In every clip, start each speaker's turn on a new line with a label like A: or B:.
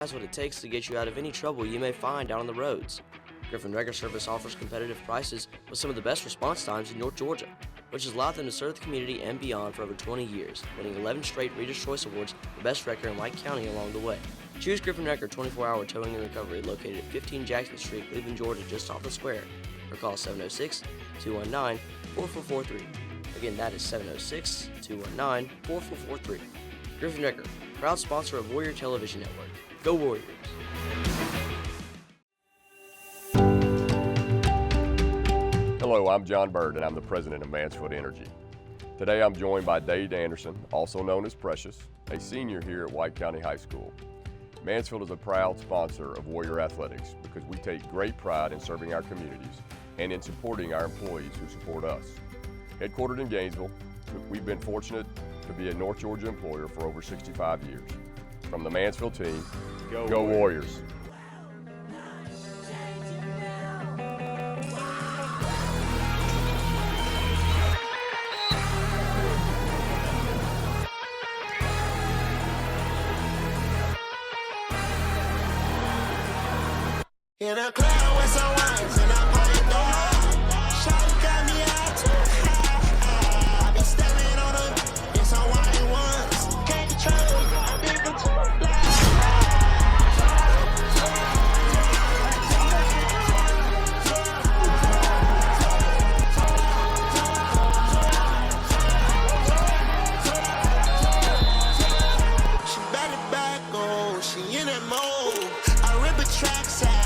A: has what it takes to get you out of any trouble you may find out on the roads. Griffin Wrecker Service offers competitive prices with some of the best response times in North Georgia, which has allowed them to serve the community and beyond for over 20 years, winning 11 straight Reader's Choice Awards for Best Wrecker in White County along the way. Choose Griffin Wrecker 24-hour towing and recovery located at 15 Jackson Street, Cleveland, Georgia, just off the square, or call 706-219-4443. Again, that is 706-219-4443. Griffin Wrecker, proud sponsor of Warrior Television Network. Go Warriors!
B: Hello, I'm John Bird, and I'm the president of Mansfield Energy. Today I'm joined by Dade Anderson, also known as Precious, a senior here at White County High School. Mansfield is a proud sponsor of Warrior Athletics because we take great pride in serving our communities and in supporting our employees who support us. Headquartered in Gainesville, we've been fortunate to be a North Georgia employer for over 65 years. From the Mansfield team, go Warriors!
C: In a cloud with some wines and I'm playing dog. Shawty got me out too high. I be stepping on them in some white ones. Can't control, I'm thinking too fly. She back it back, oh, she in that mode. I rip her tracks out.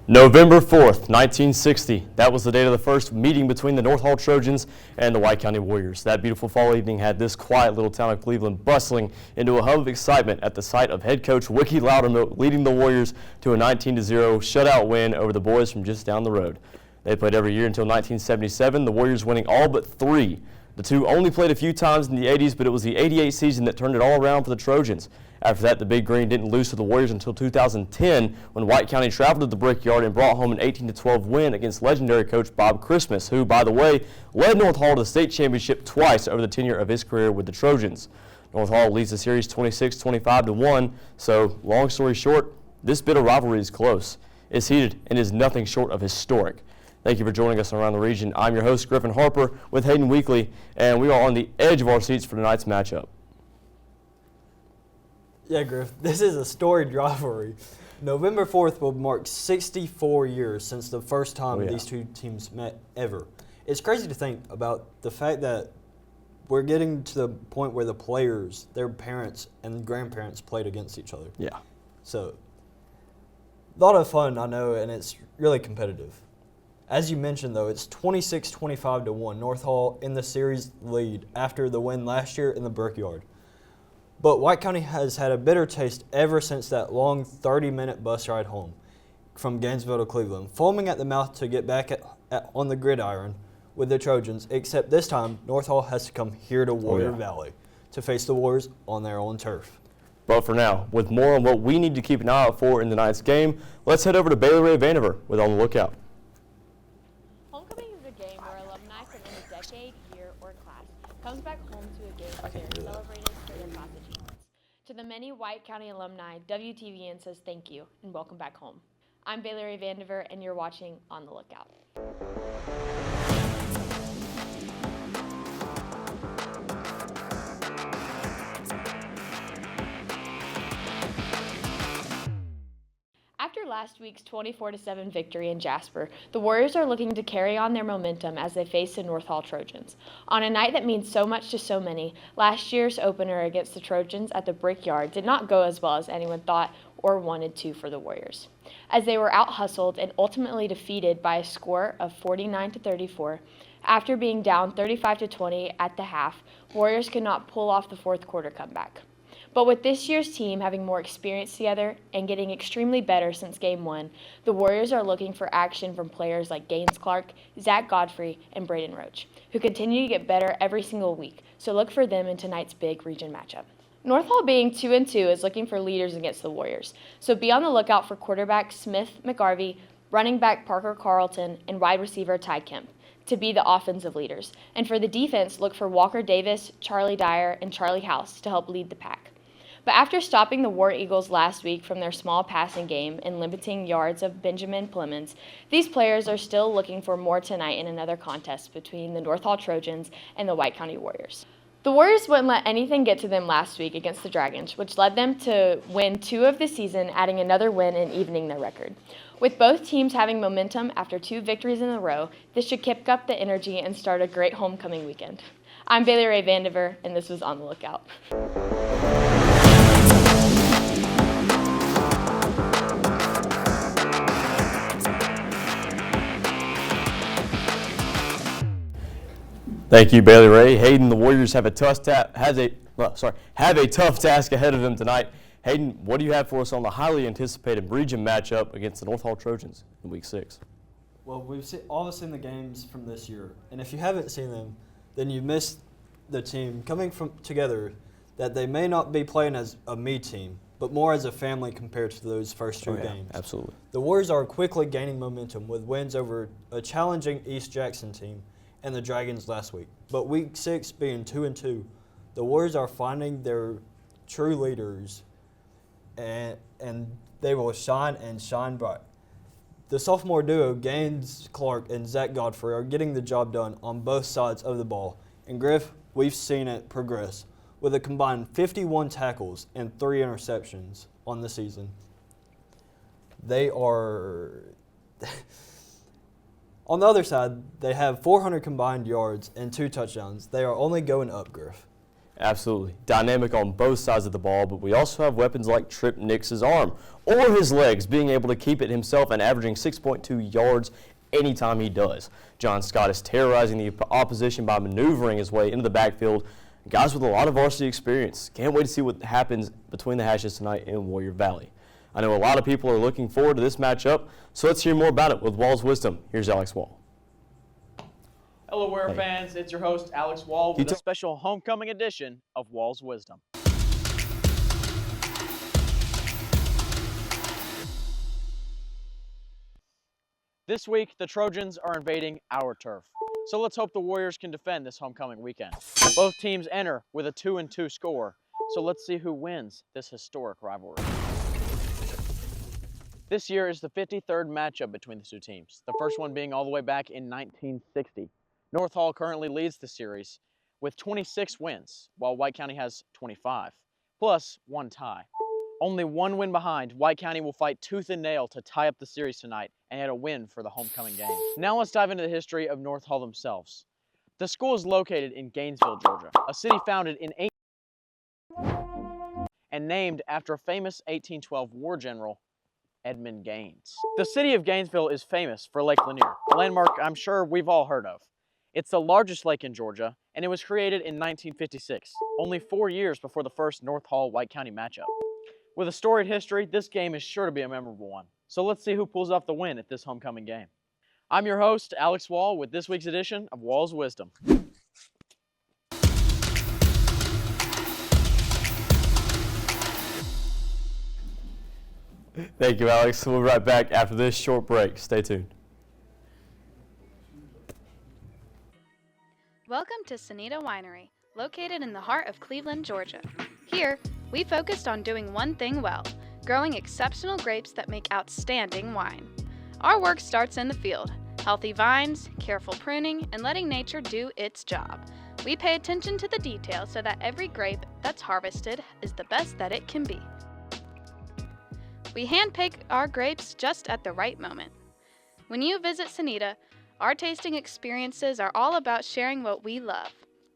D: November 4th, 1960. That was the date of the first meeting between the North Hall Trojans and the White County Warriors. That beautiful fall evening had this quiet little town of Cleveland bustling into a hub of excitement at the sight of head coach Wiki Loudermilk leading the Warriors to a 19-0 shutout win over the boys from just down the road. They played every year until 1977, the Warriors winning all but 3. The two only played a few times in the 80s, but it was the 88 season that turned it all around for the Trojans. After that, the Big Green didn't lose to the Warriors until 2010 when White County traveled to the Brickyard and brought home an 18-12 win against legendary coach Bob Christmas, who, by the way, led North Hall to the state championship twice over the tenure of his career with the Trojans. North Hall leads the series 26-25-1, so long story short, this bit of rivalry is close. It's heated and is nothing short of historic. Thank you for joining us around the region. I'm your host, Griffin Harper, with Hayden Weekly, and we are on the edge of our seats for tonight's matchup.
E: Yeah, Griff, this is a storied rivalry. November 4th will mark 64 years since the first time these two teams met ever. It's crazy to think about the fact that we're getting to the point where the players, their parents and grandparents played against each other.
D: Yeah.
E: So, a lot of fun, I know, and it's really competitive. As you mentioned, though, it's 26-25-1. North Hall in the series lead after the win last year in the Brickyard. But White County has had a bitter taste ever since that long 30-minute bus ride home from Gainesville to Cleveland, foaming at the mouth to get back on the gridiron with the Trojans, except this time North Hall has to come here to Warrior Valley to face the Warriors on their own turf.
D: But for now, with more on what we need to keep an eye out for in tonight's game, let's head over to Baylie Vandiver with On the Lookout.
F: Homecoming is a game where alumni from any decade, year, or class comes back home to a game where they are celebrated for their past achievements. To the many White County alumni, WTVN says thank you and welcome back home. I'm Baylie Vandiver, and you're watching On the Lookout. After last week's 24-7 victory in Jasper, the Warriors are looking to carry on their momentum as they face the North Hall Trojans. On a night that means so much to so many, last year's opener against the Trojans at the Brickyard did not go as well as anyone thought or wanted to for the Warriors, as they were out-hustled and ultimately defeated by a score of 49-34. After being down 35-20 at the half, Warriors could not pull off the fourth quarter comeback. But with this year's team having more experience together and getting extremely better since Game 1, the Warriors are looking for action from players like Gaines Clark, Zach Godfrey, and Brayden Roach, who continue to get better every single week, so look for them in tonight's big region matchup. North Hall being 2-2 is looking for leaders against the Warriors, so be on the lookout for quarterback Smith McGarvey, running back Parker Carlton, and wide receiver Ty Kemp to be the offensive leaders. And for the defense, look for Walker Davis, Charlie Dyer, and Charlie House to help lead the pack. But after stopping the War Eagles last week from their small passing game and limiting yards of Benjamin Plemons, these players are still looking for more tonight in another contest between the North Hall Trojans and the White County Warriors. The Warriors wouldn't let anything get to them last week against the Dragons, which led them to win 2 of the season, adding another win and evening their record. With both teams having momentum after 2 victories in a row, this should keep up the energy and start a great homecoming weekend. I'm Baylie Vandiver, and this was On the Lookout.
D: Thank you, Baylie Ray. Hayden, the Warriors have a tough task ahead of them tonight. Hayden, what do you have for us on the highly anticipated region matchup against the North Hall Trojans in Week 6?
E: Well, we've all seen the games from this year, and if you haven't seen them, then you missed the team coming together that they may not be playing as a me team, but more as a family compared to those first 2 games.
D: Absolutely.
E: The Warriors are quickly gaining momentum with wins over a challenging East Jackson team and the Dragons last week. But Week 6 being 2-2, the Warriors are finding their true leaders, and they will shine and shine bright. The sophomore duo, Gaines Clark and Zach Godfrey, are getting the job done on both sides of the ball. And Griff, we've seen it progress with a combined 51 tackles and 3 interceptions on the season. They are... On the other side, they have 400 combined yards and 2 touchdowns. They are only going up, Griff.
D: Absolutely. Dynamic on both sides of the ball, but we also have weapons like Trip Nix's arm or his legs, being able to keep it himself and averaging 6.2 yards anytime he does. John Scott is terrorizing the opposition by maneuvering his way into the backfield. Guys with a lot of varsity experience. Can't wait to see what happens between the hashes tonight in Warrior Valley. I know a lot of people are looking forward to this matchup, so let's hear more about it with Wall's Wisdom. Here's Alex Wall.
G: Hello, Warrior fans. It's your host, Alex Wall, with a special homecoming edition of Wall's Wisdom. This week, the Trojans are invading our turf, so let's hope the Warriors can defend this homecoming weekend. Both teams enter with a 2-2 score, so let's see who wins this historic rivalry. This year is the 53rd matchup between the 2 teams, the first one being all the way back in 1960. North Hall currently leads the series with 26 wins, while White County has 25, plus 1 tie. Only 1 win behind, White County will fight tooth and nail to tie up the series tonight and get a win for the homecoming game. Now let's dive into the history of North Hall themselves. The school is located in Gainesville, Georgia, a city founded in and named after a famous 1812 war general, Edmund Gaines. The city of Gainesville is famous for Lake Lanier, a landmark I'm sure we've all heard of. It's the largest lake in Georgia, and it was created in 1956, only 4 years before the first North Hall-White County matchup. With a storied history, this game is sure to be a memorable one. So let's see who pulls off the win at this homecoming game. I'm your host, Alex Wall, with this week's edition of Wall's Wisdom.
D: Thank you, Alex. We'll be right back after this short break. Stay tuned.
H: Welcome to Sonita Winery, located in the heart of Cleveland, Georgia. Here, we focused on doing one thing well, growing exceptional grapes that make outstanding wine. Our work starts in the field, healthy vines, careful pruning, and letting nature do its job. We pay attention to the details so that every grape that's harvested is the best that it can be. We handpick our grapes just at the right moment. When you visit Sonita, our tasting experiences are all about sharing what we love.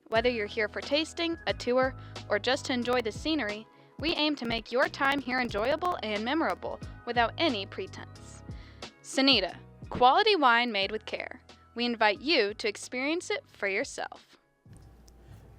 H: Whether you're here for tasting, a tour, or just to enjoy the scenery, we aim to make your time here enjoyable and memorable without any pretense. Sonita, quality wine made with care. We invite you to experience it for yourself.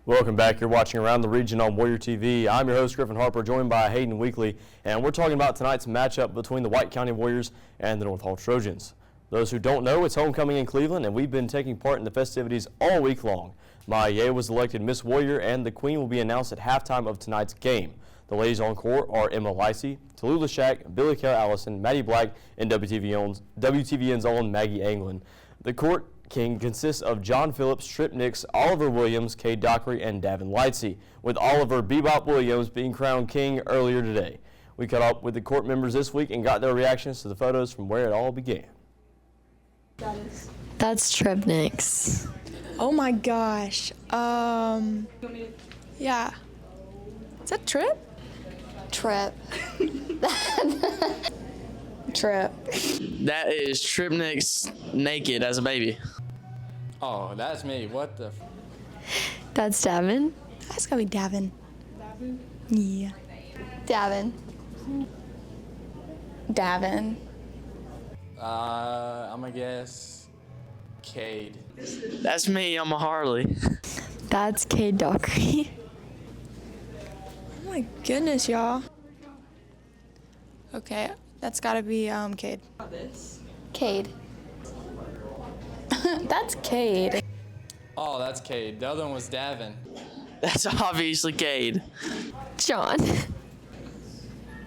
D: Welcome back. You're watching Around the Region on Warrior TV. I'm your host, Griffin Harper, joined by Hayden Weekly, and we're talking about tonight's matchup between the White County Warriors and the North Hall Trojans. Those who don't know, it's homecoming in Cleveland, and we've been taking part in the festivities all week long. Maya Ye was elected Miss Warrior, and the Queen will be announced at halftime of tonight's game. The ladies on court are Emma Licey, Tallulah Shack, Billy Carroll Allison, Maddie Black, and WTVN's own Maggie Anglin. The court king consists of John Phillips, Tripp Nix, Oliver Williams, Cade Dockery, and Davin Lightsey, with Oliver Bebop Williams being crowned king earlier today. We caught up with the court members this week and got their reactions to the photos from where it all began.
I: That's Tripp Nix.
J: Oh my gosh. Yeah. Is that Tripp?
I: Tripp.
J: Tripp.
K: That is Tripp Nix naked as a baby.
L: Oh, that's me. What the?
I: That's Davin.
J: That's gotta be Davin. Davin? Yeah.
I: Davin.
J: Davin.
L: I'm gonna guess Cade.
K: That's me on my Harley.
I: That's Cade Dockery.
J: Oh my goodness, y'all. Okay, that's gotta be Cade.
I: Cade.
J: That's Cade.
L: Oh, that's Cade. The other one was Davin.
K: That's obviously Cade.
I: John.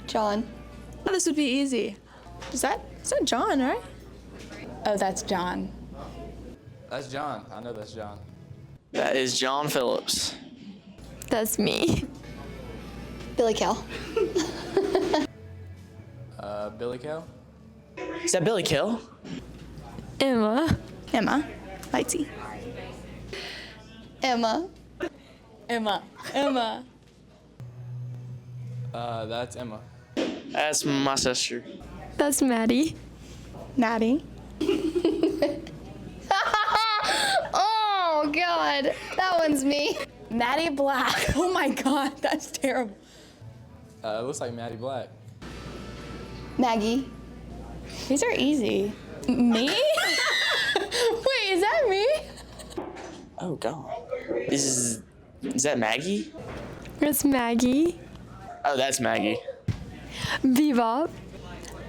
I: John.
J: Oh, this would be easy. Is that John, right? Oh, that's John.
L: That's John. I know that's John.
K: That is John Phillips.
I: That's me. Billy Cal.
L: Billy Cal?
K: Is that Billy Kill?
I: Emma.
J: Emma. Lightsey.
I: Emma.
J: Emma. Emma.
L: That's Emma.
K: That's my sister.
I: That's Maddie.
J: Maddie.
I: Oh, God. That one's me.
J: Maddie Black. Oh my God, that's terrible.
L: It looks like Maddie Black.
I: Maggie.
J: These are easy. Me? Wait, is that me?
K: Oh God. Is that Maggie?
I: That's Maggie.
K: Oh, that's Maggie.
I: Bebop.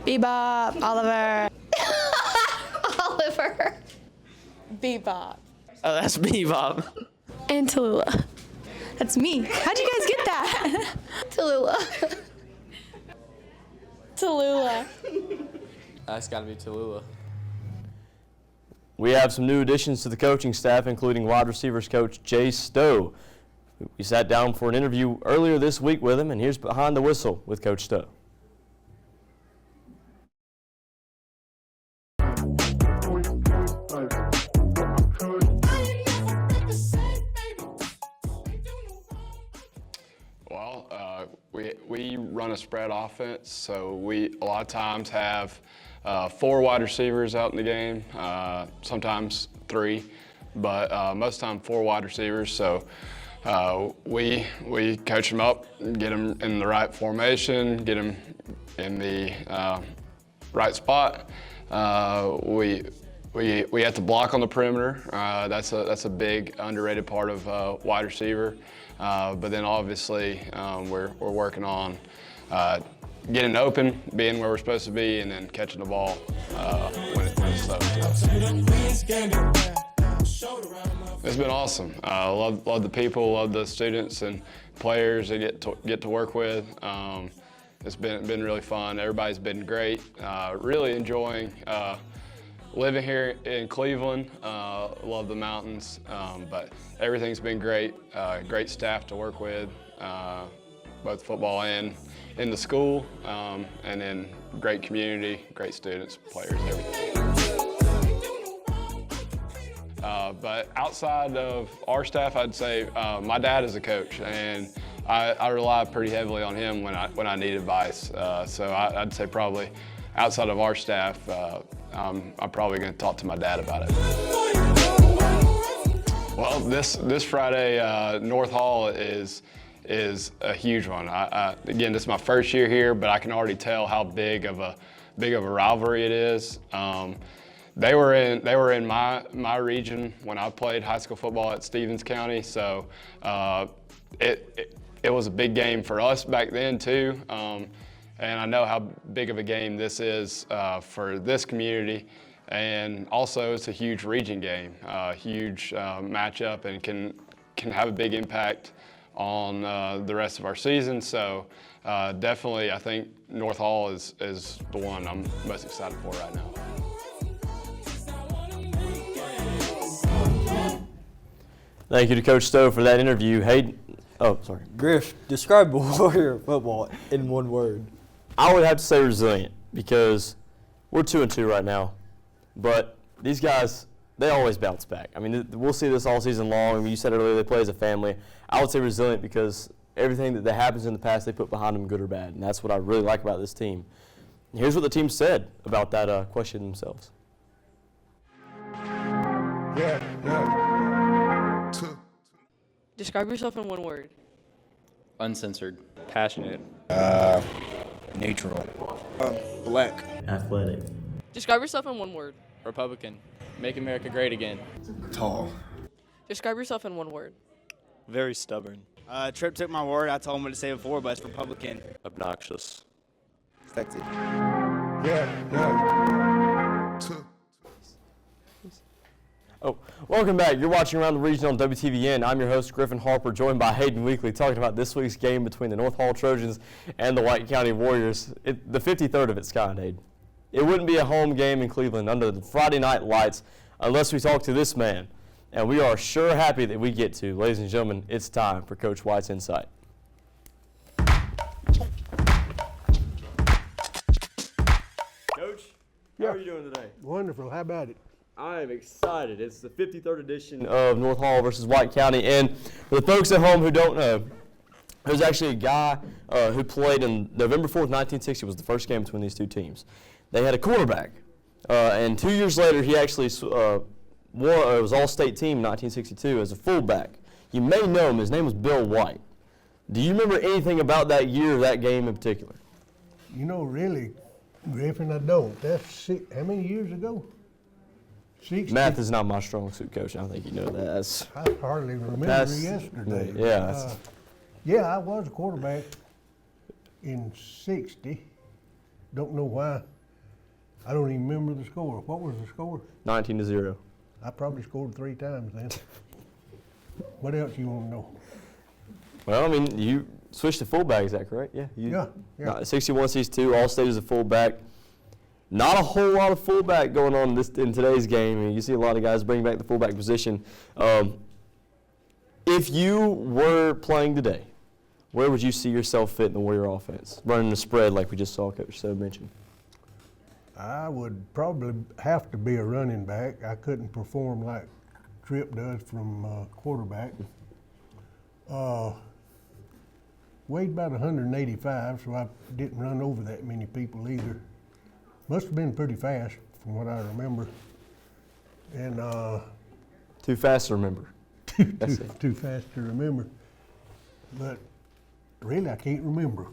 J: Bebop. Oliver.
I: Oliver.
J: Bebop.
K: Oh, that's Bebop.
I: And Tallulah.
J: That's me. How'd you guys get that?
I: Tallulah.
J: Tallulah.
L: That's gotta be Tallulah.
D: We have some new additions to the coaching staff, including wide receivers coach Jay Stowe. We sat down for an interview earlier this week with him, and here's Behind the Whistle with Coach Stowe.
M: Well, we run a spread offense, so we a lot of times have 4 wide receivers out in the game, sometimes 3, but most of the time 4 wide receivers. So we coach them up, get them in the right formation, get them in the right spot. We have to block on the perimeter. That's a big underrated part of wide receiver. But then obviously we're working on getting open, being where we're supposed to be, and then catching the ball when it's slow. It's been awesome. Love the people, love the students and players that get to work with. It's been really fun. Everybody's been great. Really enjoying living here in Cleveland. Love the mountains, but everything's been great. Great staff to work with, both football and in the school, and then great community, great students, players, everything. But outside of our staff, I'd say my dad is a coach, and I rely pretty heavily on him when I need advice. So I'd say probably outside of our staff, I'm probably going to talk to my dad about it. Well, this Friday, North Hall is a huge one. Again, this is my first year here, but I can already tell how big of a rivalry it is. They were in my region when I played high school football at Stevens County, so it was a big game for us back then too. And I know how big of a game this is for this community, And also, it's a huge region game, huge matchup, and can have a big impact on the rest of our season. So definitely, I think North Hall is the one I'm most excited for right now.
D: Thank you to Coach Stowe for that interview.
E: Griff, describe Warrior football in one word.
D: I would have to say resilient, because we're 2-2 right now. But these guys, they always bounce back. I mean, we'll see this all season long. I mean, you said earlier they play as a family. I would say resilient because everything that happens in the past they put behind them, good or bad. And that's what I really like about this team. And here's what the team said about that question themselves.
N: Describe yourself in one word.
L: Uncensored. Passionate.
O: Neutral.
P: Black.
E: Athletic.
N: Describe yourself in one word.
L: Republican. Make America great again.
O: Tall.
N: Describe yourself in one word.
P: Very stubborn. Tripp took my word. I told him what to say before, but it's Republican.
L: Obnoxious.
O: Effective.
D: Oh, welcome back. You're watching Around the Region on WTVN. I'm your host, Griffin Harper, joined by Hayden Weekly, talking about this week's game between the North Hall Trojans and the White County Warriors. The 53rd of its kind, Hayden. It wouldn't be a home game in Cleveland under the Friday night lights unless we talk to this man. And we are sure happy that we get to. Ladies and gentlemen, it's time for Coach White's Insight. Coach, how are you doing today?
Q: Wonderful. How about it?
D: I am excited. It's the 53rd edition of North Hall versus White County. And for the folks at home who don't know, there's actually a guy who played in November 4th, 1960 was the first game between these two teams. They had a quarterback. And 2 years later, he actually it was all-state team in 1962 as a fullback. You may know him. His name was Bill White. Do you remember anything about that year or that game in particular?
Q: You know, really, Griffin, I don't. That's how many years ago? 60?
D: Math is not my strong suit, Coach. I think you know that.
Q: I hardly remember yesterday.
D: Yeah.
Q: Yeah, I was a quarterback in 60. Don't know why. I don't even remember the score. What was the score?
D: 19-0.
Q: I probably scored 3 times then. What else you want to know?
D: Well, I mean, you switched to fullback, is that correct? Yeah.
Q: Yeah.
D: 61, 62, all state as a fullback. Not a whole lot of fullback going on in today's game. I mean, you see a lot of guys bring back the fullback position. If you were playing today, where would you see yourself fit in the Warrior offense? Running the spread like we just saw Coach Stowe mention.
Q: I would probably have to be a running back. I couldn't perform like Tripp does from quarterback. Weighed about 185, so I didn't run over that many people either. Must have been pretty fast from what I remember. And
D: too fast to remember.
Q: Too fast to remember. But really, I can't remember.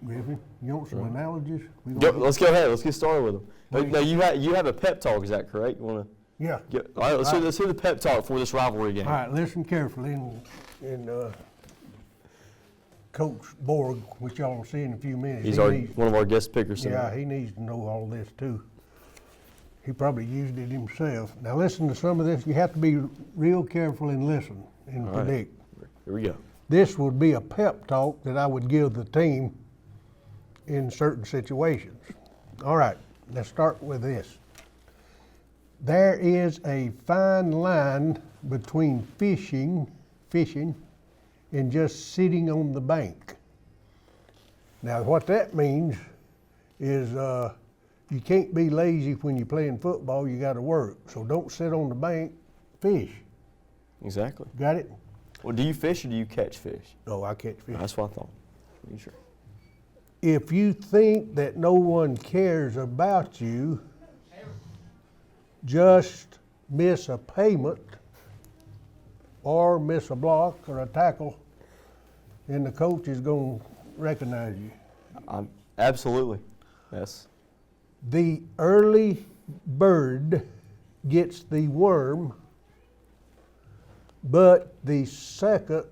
Q: Griffin, you want some analogies?
D: Yep, let's go ahead. Let's get started with them. Now, you have a pep talk, is that correct? You want to?
Q: Yeah.
D: All right, let's hear the pep talk for this rivalry game.
Q: All right, listen carefully. And Coach Borg, which y'all will see in a few minutes.
D: He's one of our guest pickers.
Q: Yeah, he needs to know all this too. He probably used it himself. Now listen to some of this. You have to be real careful and listen and
D: all
Q: predict.
D: Right. Here we go.
Q: This would be a pep talk that I would give the team in certain situations. All right, let's start with this. There is a fine line between fishing, and just sitting on the bank. Now, what that means is you can't be lazy when you're playing football. You got to work. So don't sit on the bank. Fish.
D: Exactly.
Q: Got it?
D: Well, do you fish or do you catch fish?
Q: No, I catch fish.
D: That's what I thought. Are you sure?
Q: If you think that no one cares about you, just miss a payment or miss a block or a tackle, and the coach is going to recognize you.
D: Absolutely. Yes.
Q: The early bird gets the worm, but the second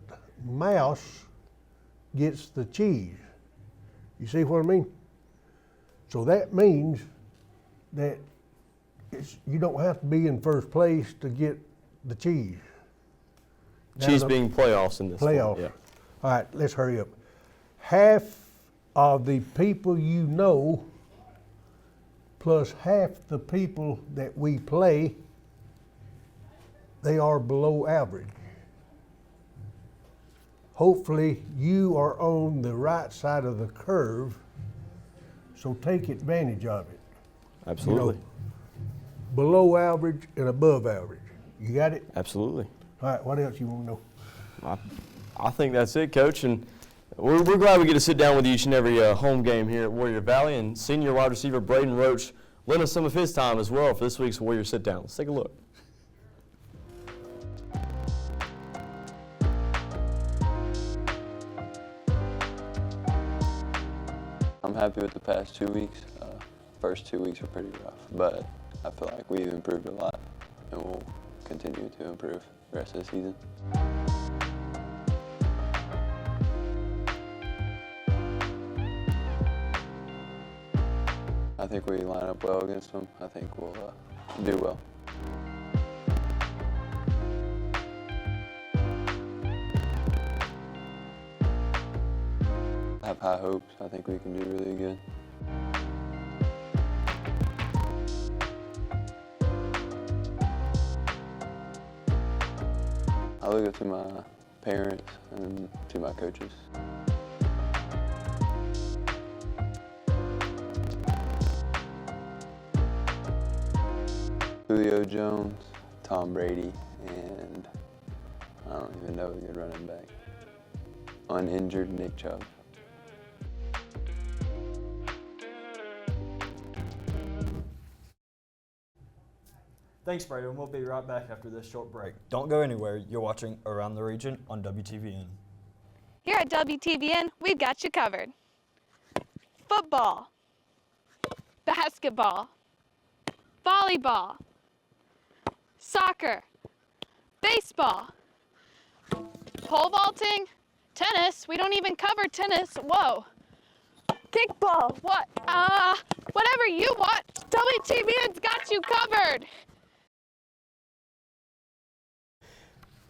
Q: mouse gets the cheese. You see what I mean? So that means that you don't have to be in first place to get the cheese.
D: Cheese being playoffs in this one,
Q: Playoffs.
D: yeah.
Q: All right, let's hurry up. Half of the people you know plus half the people that we play, they are below average. Hopefully you are on the right side of the curve, so take advantage of it.
D: Absolutely.
Q: You know, below average and above average. You got it?
D: Absolutely.
Q: All right, what else you want to know?
D: I think that's it, Coach. And we're glad we get to sit down with you each and every home game here at Warrior Valley. And senior wide receiver Brayden Roach lent us some of his time as well for this week's Warrior Sit Down. Let's take a look.
R: I'm happy with the past 2 weeks. First 2 weeks were pretty rough, but I feel like we've improved a lot and we'll continue to improve the rest of the season. I think we line up well against them. I think we'll do well. I have high hopes. I think we can do really good. I look up to my parents and to my coaches. Julio Jones, Tom Brady, and I don't even know a good running back. Uninjured Nick Chubb.
E: Thanks, Brayden. We'll be right back after this short break. Don't go anywhere. You're watching Around the Region on WTVN.
H: Here at WTVN, we've got you covered. Football, basketball, volleyball, soccer, baseball, pole vaulting, tennis. We don't even cover tennis. Whoa. Kickball. What? Whatever you want, WTVN's got you covered.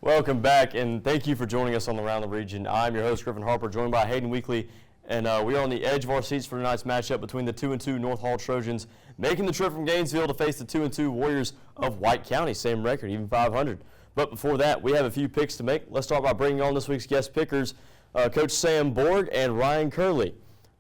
D: Welcome back, and thank you for joining us on Around the Region. I'm your host, Griffin Harper, joined by Hayden Weekly, and we are on the edge of our seats for tonight's matchup between the 2-2 North Hall Trojans, making the trip from Gainesville to face the 2-2 Warriors of White County. Same record, even 500. But before that, we have a few picks to make. Let's start by bringing on this week's guest pickers, Coach Sam Borg and Ryan Kerley.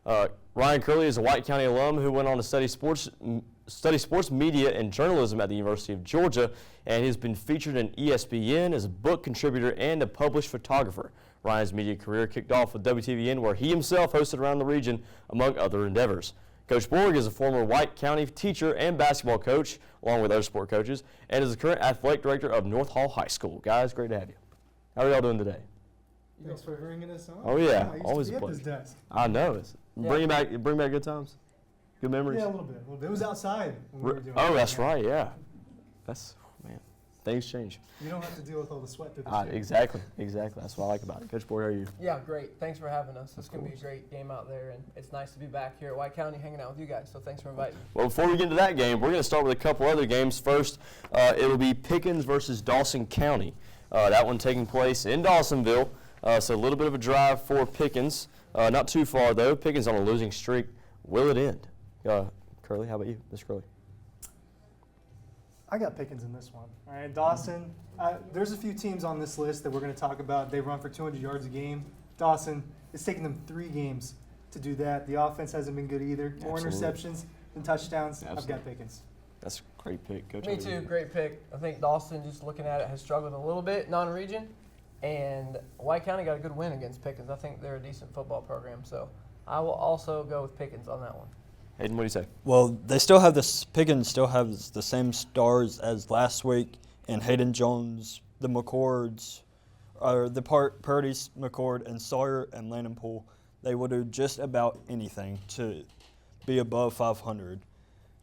D: Ryan Kerley is a White County alum who went on to study sports media and journalism at the University of Georgia, and has been featured in ESPN as a book contributor and a published photographer. Ryan's media career kicked off with WTVN, where he himself hosted Around the Region, among other endeavors. Coach Borg is a former White County teacher and basketball coach, along with other sport coaches, and is the current athletic director of North Hall High School. Guys, great to have you. How are y'all doing today?
S: Thanks for bringing us on.
D: Oh yeah,
S: I used
D: always
S: to be
D: a
S: at this
D: pleasure.
S: desk.
D: I know. Bring back good times, good memories.
S: Yeah, a little bit. It was outside when we were doing
D: Oh,
S: it.
D: that's right. Yeah, that's man. Things change.
S: You don't have to deal with all the sweat through the
D: Exactly. That's what I like about it. Coach Borg, how are you?
T: Yeah, great. Thanks for having us. It's going to be a great game out there, and it's nice to be back here at White County hanging out with you guys, so thanks for inviting me.
D: Well, before we get into that game, we're going to start with a couple other games. First, it'll be Pickens versus Dawson County. That one taking place in Dawsonville, so a little bit of a drive for Pickens. Not too far, though. Pickens on a losing streak. Will it end? Kerley, how about you, Mr. Kerley?
S: I got Pickens in this one. All right, Dawson. There's a few teams on this list that we're going to talk about. They run for 200 yards a game. Dawson, it's taken them 3 games to do that. The offense hasn't been good either. More interceptions than touchdowns. I've got Pickens.
D: That's a great pick, Coach.
T: Me too, great pick. I think Dawson, just looking at it, has struggled a little bit non-region, and White County got a good win against Pickens. I think they're a decent football program, so I will also go with Pickens on that one.
D: Hayden, what do you say?
E: Well, Pickens still has the same stars as last week, and Hayden Jones, the McCords, Purdy's, McCord, and Sawyer and Landon Poole, they will do just about anything to be above 500.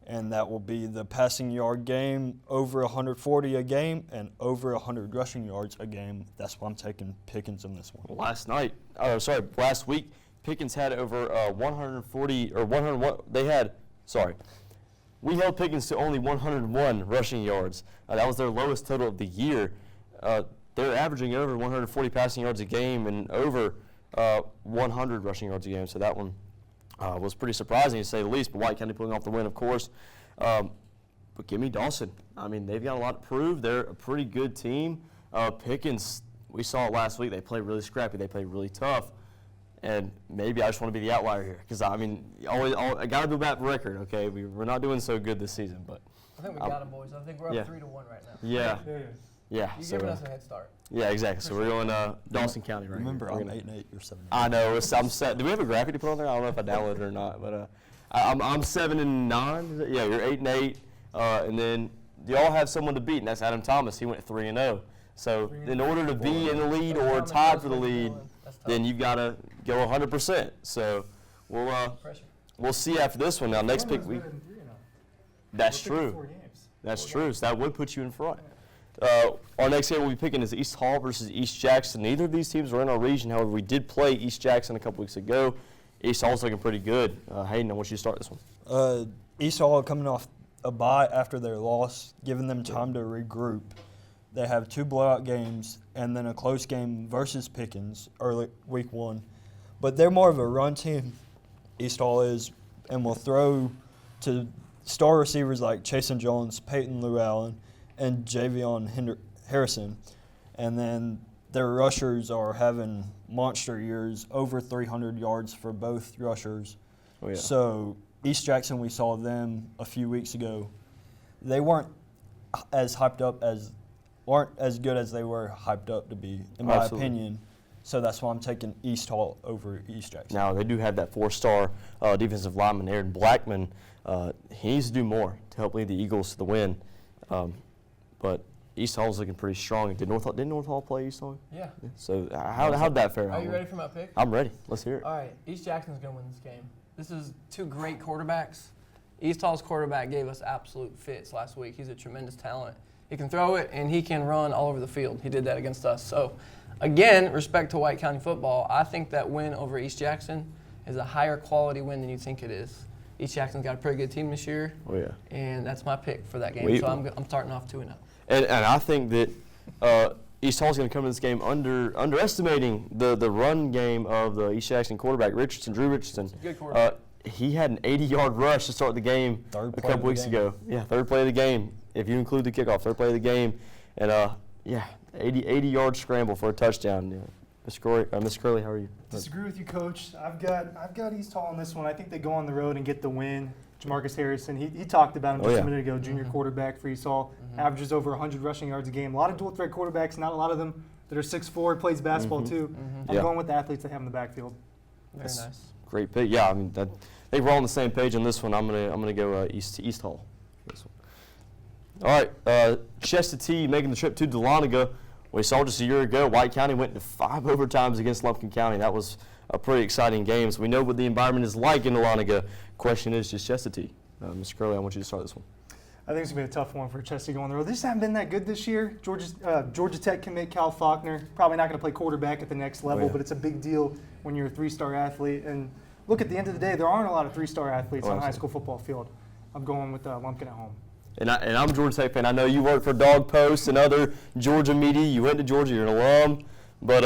E: And that will be the passing yard game, over 140 a game, and over 100 rushing yards a game. That's why I'm taking Pickens in this one.
D: Last week, Pickens had over 140 or 100. we held Pickens to only 101 rushing yards. That was their lowest total of the year. They're averaging over 140 passing yards a game and over 100 rushing yards a game. So that one was pretty surprising to say the least. But White County pulling off the win, of course. But give me Dawson. I mean, they've got a lot to prove. They're a pretty good team. Pickens, we saw it last week. They play really scrappy. They play really tough. And maybe I just want to be the outlier here because, I mean, I got to do back record, okay? We're not doing so good this season. But
T: I think we got them, boys. I think we're up 3-1 right now.
D: Yeah.
T: You're
D: so,
T: giving us a head start.
D: Yeah, exactly. So we're going Dawson County right
O: Remember,
D: here.
O: I'm 8-8, you're 7-9.
D: I know. I'm set. Do we have a graphic to put on there? I don't know if I downloaded it or not. But I'm 7-9. Yeah, you're 8-8. And then you all have someone to beat, and that's Adam Thomas. He went 3-0. So in order to be in the lead or tied for the lead, then you've got to go 100%. So we'll see after this one. Now next pick week. That's true. That's true. So that would put you in front. Our next game we'll be picking is East Hall versus East Jackson. Neither of these teams are in our region. However, we did play East Jackson a couple weeks ago. East Hall's looking pretty good. Hayden, I want you to start this one.
E: East Hall coming off a bye after their loss, giving them time to regroup. They have 2 blowout games and then a close game versus Pickens early week 1. But they're more of a run team, East Hall is, and will throw to star receivers like Chasen Jones, Peyton Llewellyn, and Javion Harrison. And then their rushers are having monster years, over 300 yards for both rushers.
D: Oh, yeah.
E: So East Jackson, we saw them a few weeks ago. They weren't as good as they were hyped up to be, in my opinion. So that's why I'm taking East Hall over East Jackson.
D: Now, they do have that 4-star defensive lineman, Aaron Blackman. He needs to do more to help lead the Eagles to the win. But East Hall's looking pretty strong. Didn't North Hall play East Hall?
T: Yeah.
D: So how'd that fare out?
T: Are you ready for my pick?
D: I'm ready. Let's hear it.
T: All right. East Jackson's going to win this game. This is 2 great quarterbacks. East Hall's quarterback gave us absolute fits last week. He's a tremendous talent. He can throw it, and he can run all over the field. He did that against us. So, again, respect to White County football, I think that win over East Jackson is a higher quality win than you think it is. East Jackson's got a pretty good team this year.
D: Oh, yeah.
T: And that's my pick for that game. So I'm starting off 2-0.
D: And I think that East Hall's going to come in this game underestimating the run game of the East Jackson quarterback, Drew Richardson.
T: Good quarterback.
D: He had an 80-yard rush to start the game a couple weeks ago. Yeah, third play of the game. If you include the kickoff, third play of the game. And, 80-yard scramble for a touchdown. Yeah. Miss Kerley, how are you?
S: Disagree with you, Coach. I've got East Hall on this one. I think they go on the road and get the win. Jamarcus Harrison, he talked about him just a minute ago, junior quarterback for East Hall, averages over 100 rushing yards a game. A lot of dual-threat quarterbacks, not a lot of them that are 6'4", plays basketball too. I'm going with the athletes they have in the backfield.
T: Very nice.
D: Great pick. Yeah, I mean, I think we're all on the same page on this one. I'm gonna go East Hall. This one. All right, Chester T making the trip to Dahlonega. We saw just a year ago, White County went to 5 overtimes against Lumpkin County. That was a pretty exciting game. So we know what the environment is like in Dahlonega. Question is just Chester T. Mr. Kerley, I want you to start this one.
S: I think it's going to be a tough one for Chester going on the road. They just haven't been that good this year. Georgia Tech commit Cal Faulkner. Probably not going to play quarterback at the next level, but it's a big deal when you're a 3-star athlete. And look, at the end of the day, there aren't a lot of 3-star athletes on a high school football field. I'm going with Lumpkin at home.
D: And I'm a Georgia Tech fan. I know you work for Dog Post and other Georgia media. You went to Georgia. You're an alum. But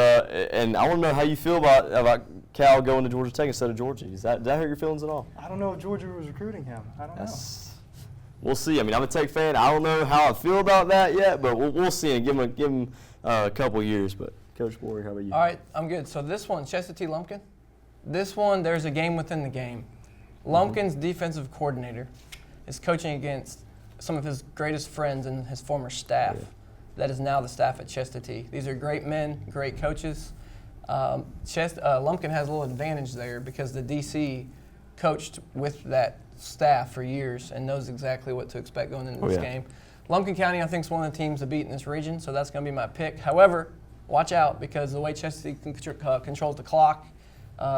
D: and I want to know how you feel about Cal going to Georgia Tech instead of Georgia. Does that hurt your feelings at all?
S: I don't know if Georgia was recruiting him. I don't know.
D: We'll see. I mean, I'm a Tech fan. I don't know how I feel about that yet, but we'll see and give him a couple years. But Coach Borg, how about you?
T: All right, I'm good. So this one, Chester T. Lumpkin. This one, there's a game within the game. Lumpkin's defensive coordinator is coaching against some of his greatest friends and his former staff. That is now the staff at Chester T. These are great men, great coaches. Lumpkin has a little advantage there because the DC coached with that staff for years and knows exactly what to expect going into this game. Lumpkin County, I think, is one of the teams to beat in this region, so that's going to be my pick. However, watch out because the way Chester T controls the clock,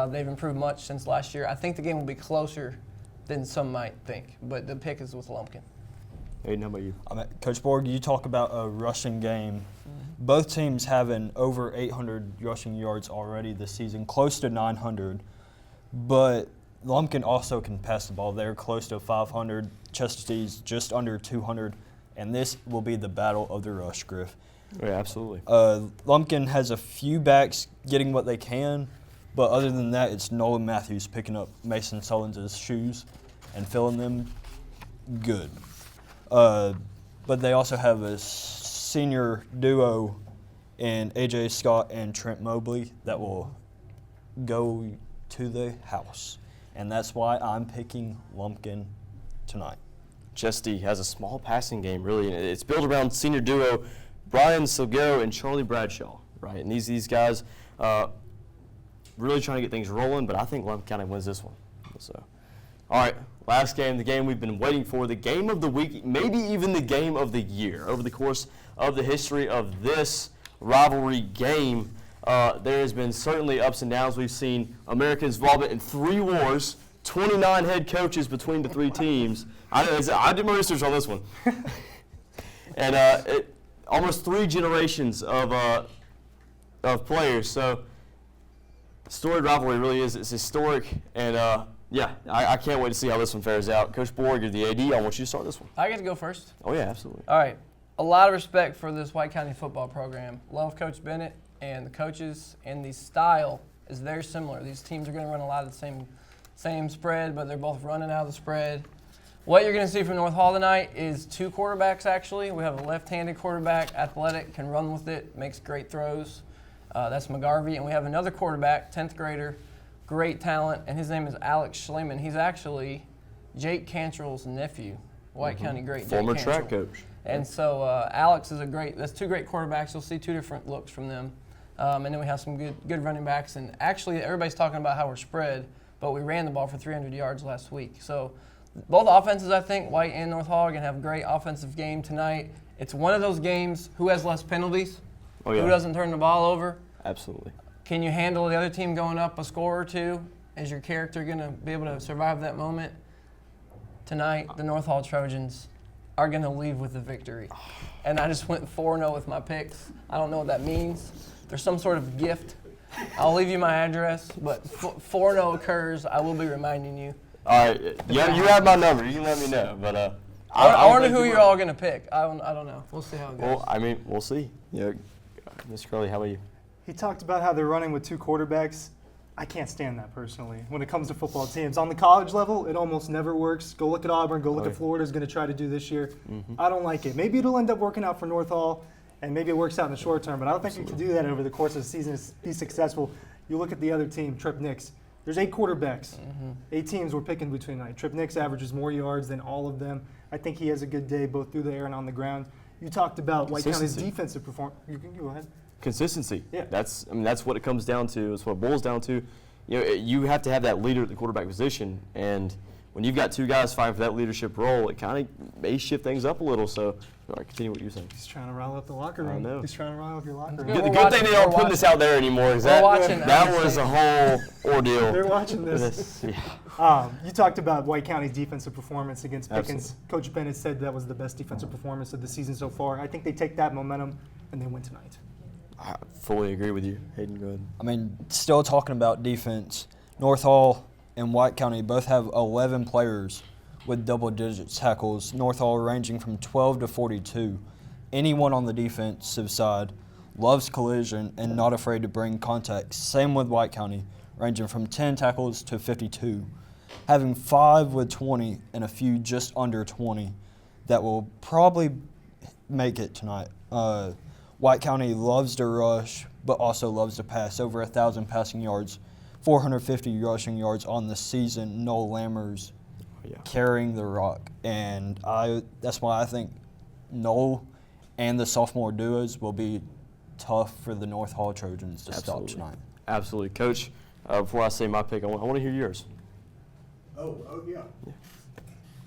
T: they've improved much since last year. I think the game will be closer than some might think, but the pick is with Lumpkin.
D: Hey, how about you?
E: Coach Borg, you talk about a rushing game. Both teams having over 800 rushing yards already this season, close to 900. But Lumpkin also can pass the ball. They're close to 500. Chesterton's just under 200. And this will be the battle of the rush, Griff.
D: Yeah, absolutely.
E: Lumpkin has a few backs getting what they can, but other than that, it's Nolan Matthews picking up Mason Sullins' shoes and filling them good. But they also have a senior duo in A.J. Scott and Trent Mobley that will go to the house. And that's why I'm picking Lumpkin tonight.
D: Chesty has a small passing game, really. It's built around senior duo Brian Silguero and Charlie Bradshaw, right? And these guys really trying to get things rolling, but I think Lumpkin County wins this one. So, all right, last game, the game we've been waiting for, the game of the week, maybe even the game of the year. Over the course of the history of this rivalry game, there has been certainly ups and downs. We've seen America's involvement in 3 wars, 29 head coaches between the 3 teams. I did my research on this one. And almost 3 generations of players. So, storied rivalry really is. It's historic. And, I can't wait to see how this one fares out. Coach Borg, you're the AD. I want you to start this one.
T: I get to go first.
D: Oh, yeah, absolutely.
T: All right. A lot of respect for this White County football program. Love Coach Bennett and the coaches, and the style is very similar. These teams are going to run a lot of the same spread, but they're both running out of the spread. What you're going to see from North Hall tonight is 2 quarterbacks, actually. We have a left-handed quarterback, athletic, can run with it, makes great throws. That's McGarvey. And we have another quarterback, 10th grader, great talent, and his name is Alex Schleman. He's actually Jake Cantrell's nephew, White County great.
D: Former
T: Jake
D: track
T: Cantrell.
D: coach.
T: And so Alex is that's 2 great quarterbacks. You'll see 2 different looks from them. And then we have some good running backs. And actually, everybody's talking about how we're spread, but we ran the ball for 300 yards last week. So both offenses, I think, White and North Hall, are going to have a great offensive game tonight. It's one of those games, who has less penalties?
D: Oh, yeah.
T: Who doesn't turn the ball over?
D: Absolutely.
T: Can you handle the other team going up a score or 2? Is your character going to be able to survive that moment? Tonight, the North Hall Trojans are going to leave with the victory. And I just went 4-0 with my picks. I don't know what that means. There's some sort of gift. I'll leave you my address, but 4-0 occurs, I will be reminding you.
D: All right, you have my number. You can let me know. But
T: I wonder who you're all going to pick. I don't know. We'll see how it goes.
D: Well, I mean, we'll see. Yeah, Mr. Kerley, how about you?
S: He talked about how they're running with 2 quarterbacks. I can't stand that personally. When it comes to football teams, on the college level, it almost never works. Go look at Auburn. Go look at Florida's going to try to do this year. I don't like it. Maybe it'll end up working out for North Hall, and maybe it works out in the short term. But I don't think you can do that over the course of the season to be successful. You look at the other team, Trip Nix. There's 8 quarterbacks. 8 teams we're picking between tonight. Trip Nix averages more yards than all of them. I think he has a good day both through the air and on the ground. You talked about White County's defensive performance. You can go ahead.
D: Consistency.
S: Yeah.
D: That's what it comes down to. It's what it boils down to. You have to have that leader at the quarterback position, and when you've got 2 guys fighting for that leadership role, it kind of may shift things up a little. So, all right, continue what you're saying.
S: He's trying to rile up the locker room.
D: I know.
S: He's trying to rile up your locker room.
D: The good thing they don't put this out there anymore. Is that was a whole ordeal.
S: They're watching this. You talked about White County's defensive performance against Pickens.
D: Absolutely.
S: Coach Bennett said that was the best defensive performance of the season so far. I think they take that momentum and they win tonight.
D: I fully agree with you. Hayden, go ahead.
E: I mean, still talking about defense, North Hall and White County both have 11 players with double-digit tackles, North Hall ranging from 12 to 42. Anyone on the defensive side loves collision and not afraid to bring contact. Same with White County, ranging from 10 tackles to 52. Having 5 with 20 and a few just under 20 that will probably make it tonight. White County loves to rush, but also loves to pass. Over 1,000 passing yards, 450 rushing yards on the season. Noel Lammers carrying the rock. And that's why I think Noel and the sophomore duos will be tough for the North Hall Trojans to stop tonight.
D: Absolutely. Coach, before I say my pick, I want to hear yours.
Q: Yeah.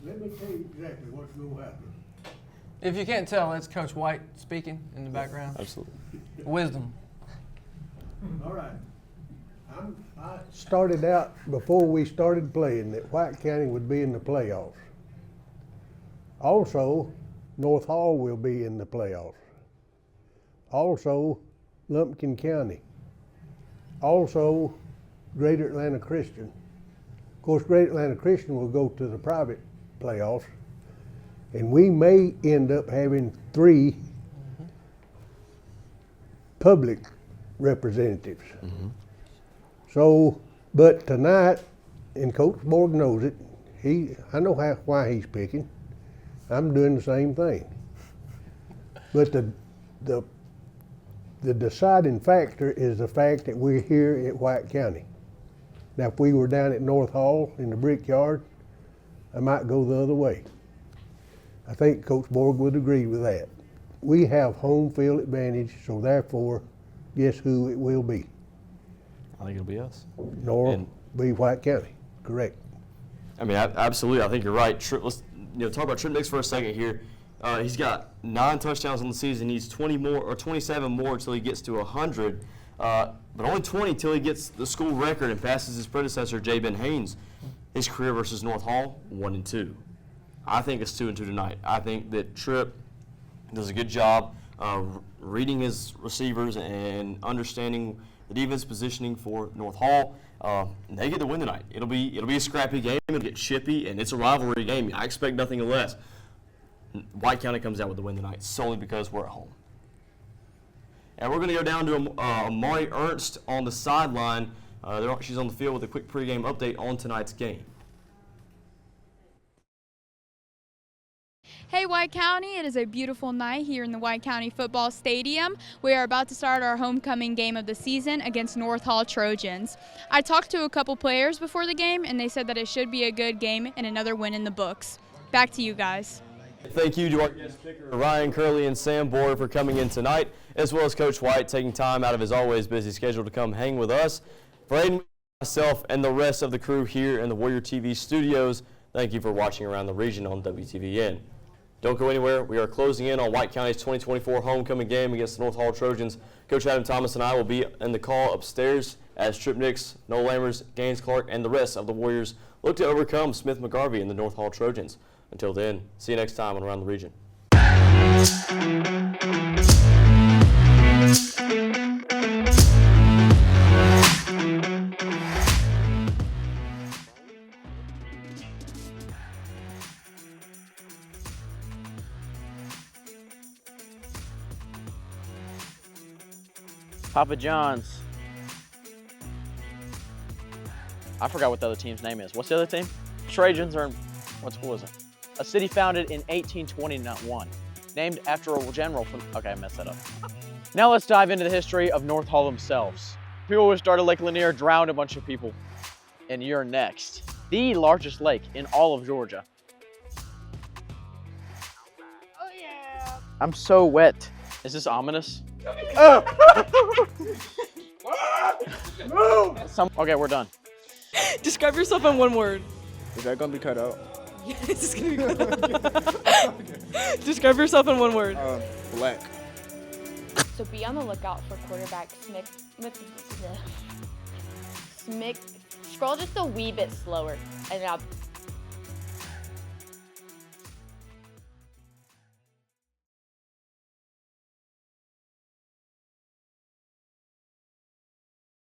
Q: Let me tell you exactly what's going to happen.
T: If you can't tell, that's Coach White speaking in the background.
D: Absolutely.
T: Wisdom.
Q: All right. I started out before we started playing that White County would be in the playoffs. Also, North Hall will be in the playoffs. Also, Lumpkin County. Also, Greater Atlanta Christian. Of course, Great Atlanta Christian will go to the private playoffs, and we may end up having 3 public representatives. So, but tonight, and Coach Borg knows it, I know why he's picking. I'm doing the same thing. But the deciding factor is the fact that we're here at White County. Now, if we were down at North Hall in the Brickyard, I might go the other way. I think Coach Borg would agree with that. We have home field advantage, so therefore, guess who it will be?
D: I think it'll be us.
Q: Nor be White County, correct.
D: I mean, absolutely. I think you're right. Let's talk about Trip Nix for a second here. He's got 9 touchdowns on the season. He needs 20 more or 27 more until he gets to 100, but only 20 until he gets the school record and passes his predecessor, J. Ben Haynes. His career versus North Hall, 1-2. I think it's 2-2 tonight. I think that Tripp does a good job reading his receivers and understanding the defense positioning for North Hall. They get the win tonight. It'll be a scrappy game. It'll get chippy, and it's a rivalry game. I expect nothing less. White County comes out with the win tonight solely because we're at home. And we're going to go down to Amari Ernst on the sideline. She's on the field with a quick pregame update on tonight's game.
U: Hey White County, it is a beautiful night here in the White County Football Stadium. We are about to start our homecoming game of the season against North Hall Trojans. I talked to a couple players before the game and they said that it should be a good game and another win in the books. Back to you guys.
D: Thank you to our guest picker, Ryan, Kerley, and Sam Borg for coming in tonight, as well as Coach White taking time out of his always busy schedule to come hang with us. Brayden, myself, and the rest of the crew here in the Warrior TV studios, thank you for watching Around the Region on WTVN. Don't go anywhere. We are closing in on White County's 2024 homecoming game against the North Hall Trojans. Coach Adam Thomas and I will be in the call upstairs as Trip Nix, Noel Lammers, Gaines Clark, and the rest of the Warriors look to overcome Smith McGarvey and the North Hall Trojans. Until then, see you next time on Around the Region.
G: Papa John's. I forgot what the other team's name is. What's the other team? Trojans are in, what school is it? A city founded in 1821, named after a general from, okay, I messed that up. Now let's dive into the history of North Hall themselves. People who started Lake Lanier drowned a bunch of people, and you're next. The largest lake in all of Georgia. Oh yeah! I'm so wet. Is this ominous? Okay, we're done.
N: Describe yourself in one word.
P: Is that gonna be cut out?
N: Yes, it's gonna be cut out. Describe yourself in one word.
P: Black.
F: So be on the lookout for quarterback Smick. Scroll just a wee bit slower, and